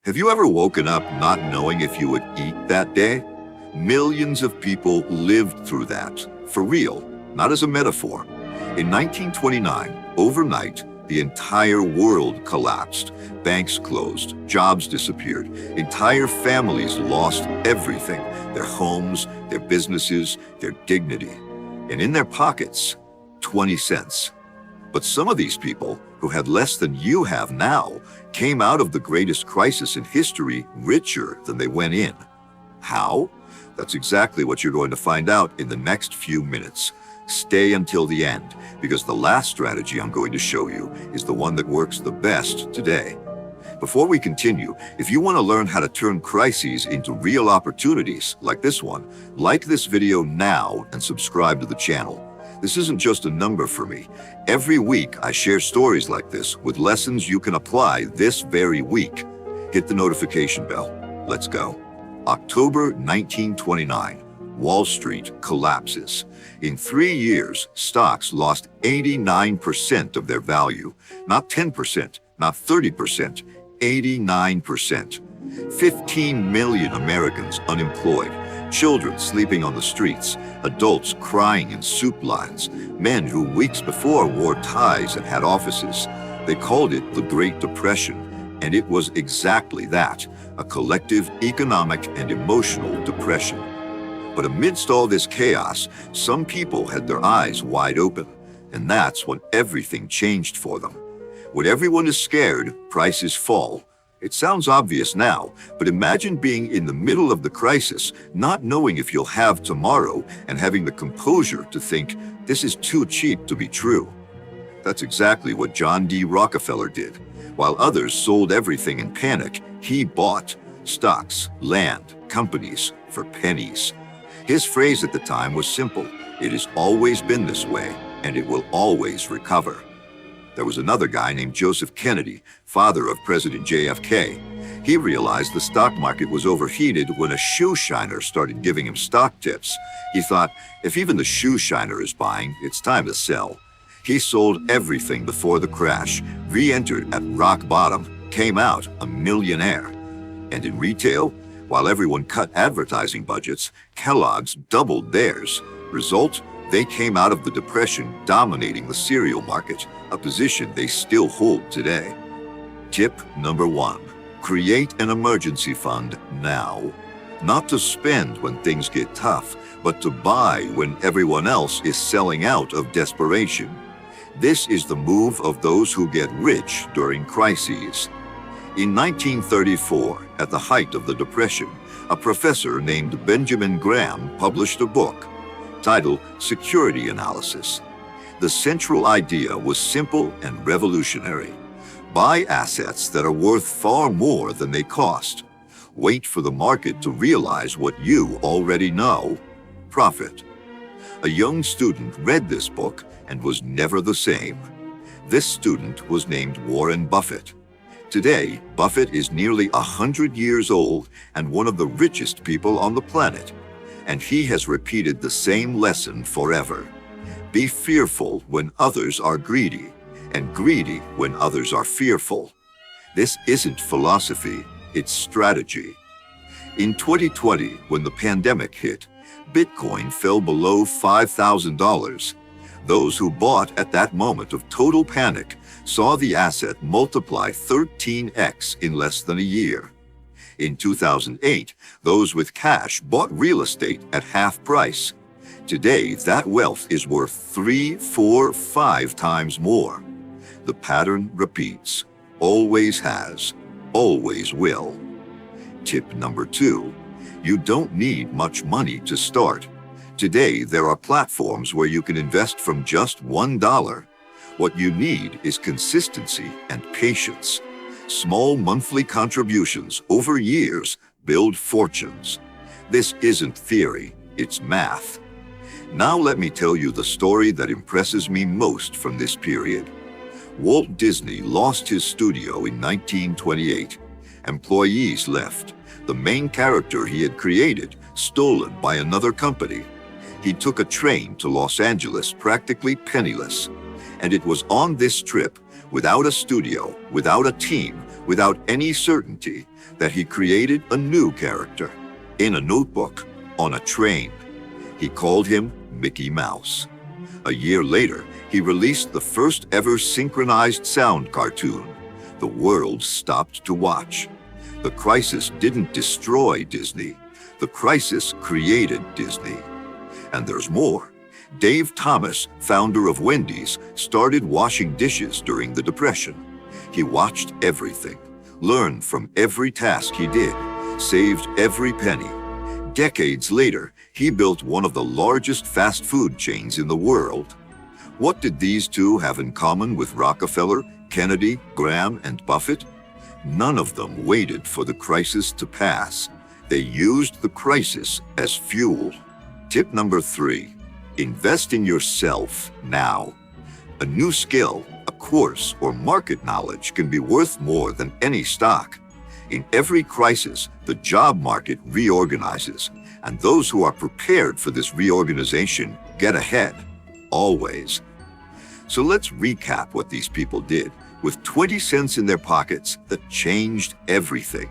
Have you ever woken up not knowing if you would eat that day? Millions of people lived through that, for real, not as a metaphor. In 1929, overnight, the entire world collapsed. Banks closed, jobs disappeared, entire families lost everything, their homes, their businesses, their dignity. And in their pockets, 20 cents. But some of these people, who had less than you have now, came out of the greatest crisis in history richer than they went in. How? That's exactly what you're going to find out in the next few minutes. Stay until the end, because the last strategy I'm going to show you is the one that works the best today. Before we continue, if you want to learn how to turn crises into real opportunities like this one, like this video now and subscribe to the channel. This isn't just a number for me. Every week, I share stories like this with lessons you can apply this very week. Hit the notification bell. Let's go. October 1929, Wall Street collapses. In 3 years, stocks lost 89% of their value. Not 10%, not 30%, 89%. 15 million Americans unemployed. Children sleeping on the streets, adults crying in soup lines, men who weeks before wore ties and had offices. They called it the Great Depression, and it was exactly that, a collective economic and emotional depression. But amidst all this chaos, some people had their eyes wide open, and that's when everything changed for them. When everyone is scared, prices fall. It sounds obvious now, but imagine being in the middle of the crisis, not knowing if you'll have tomorrow, and having the composure to think, this is too cheap to be true. That's exactly what John D. Rockefeller did. While others sold everything in panic, he bought stocks, land, companies for pennies. His phrase at the time was simple: it has always been this way, and it will always recover. There was another guy named Joseph Kennedy, father of President JFK. He realized the stock market was overheated when a shoe shiner started giving him stock tips. He thought, if even the shoe shiner is buying, it's time to sell. He sold everything before the crash, re-entered at rock bottom, came out a millionaire. And in retail, while everyone cut advertising budgets, Kellogg's doubled theirs. Result? They came out of the Depression dominating the cereal market, a position they still hold today. Tip number 1. Create an emergency fund now. Not to spend when things get tough, but to buy when everyone else is selling out of desperation. This is the move of those who get rich during crises. In 1934, at the height of the Depression, a professor named Benjamin Graham published a book titled Security Analysis. The central idea was simple and revolutionary. Buy assets that are worth far more than they cost. Wait for the market to realize what you already know. Profit. A young student read this book and was never the same. This student was named Warren Buffett. Today, Buffett is nearly 100 years old and one of the richest people on the planet. And he has repeated the same lesson forever. Be fearful when others are greedy, and greedy when others are fearful. This isn't philosophy, it's strategy. In 2020, when the pandemic hit, Bitcoin fell below $5,000. Those who bought at that moment of total panic saw the asset multiply 13x in less than a year. In 2008, those with cash bought real estate at half price. Today, that wealth is worth 3, 4, 5 times more. The pattern repeats. Always has. Always will. Tip number 2. You don't need much money to start. Today, there are platforms where you can invest from just $1. What you need is consistency and patience. Small monthly contributions over years build fortunes. This isn't theory, it's math. Now let me tell you the story that impresses me most from this period. Walt Disney lost his studio in 1928. Employees left. The main character he had created stolen by another company. He took a train to Los Angeles practically penniless. And it was on this trip, without a studio, without a team, without any certainty that he created a new character in a notebook, on a train. He called him Mickey Mouse. A year later, he released the first ever synchronized sound cartoon. The world stopped to watch. The crisis didn't destroy Disney. The crisis created Disney. And there's more. Dave Thomas, founder of Wendy's, started washing dishes during the Depression. He watched everything, learned from every task he did, saved every penny. Decades later, he built one of the largest fast food chains in the world. What did these two have in common with Rockefeller, Kennedy, Graham, and Buffett? None of them waited for the crisis to pass. They used the crisis as fuel. Tip number 3, invest in yourself now. A new skill, a course, or market knowledge can be worth more than any stock. In every crisis, the job market reorganizes, and those who are prepared for this reorganization get ahead, always. So let's recap what these people did with 20 cents in their pockets that changed everything.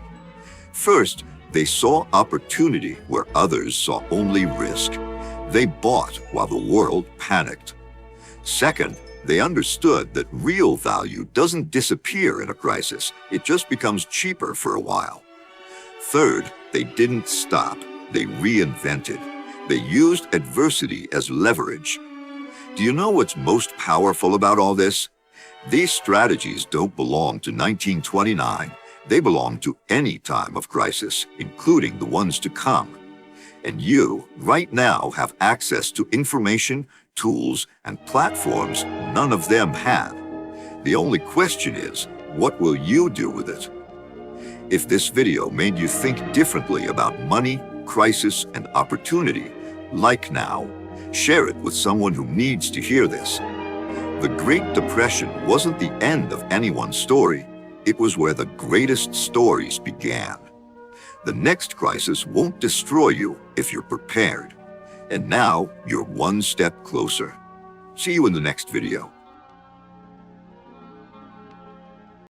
First, they saw opportunity where others saw only risk. They bought while the world panicked. Second, they understood that real value doesn't disappear in a crisis, it just becomes cheaper for a while. Third, they didn't stop, they reinvented. They used adversity as leverage. Do you know what's most powerful about all this? These strategies don't belong to 1929, they belong to any time of crisis, including the ones to come. And you, right now, have access to information, tools, and platforms none of them had. The only question is, what will you do with it? If this video made you think differently about money, crisis, and opportunity, like now, share it with someone who needs to hear this. The Great Depression wasn't the end of anyone's story. It was where the greatest stories began. The next crisis won't destroy you if you're prepared. And now you're one step closer. See you in the next video.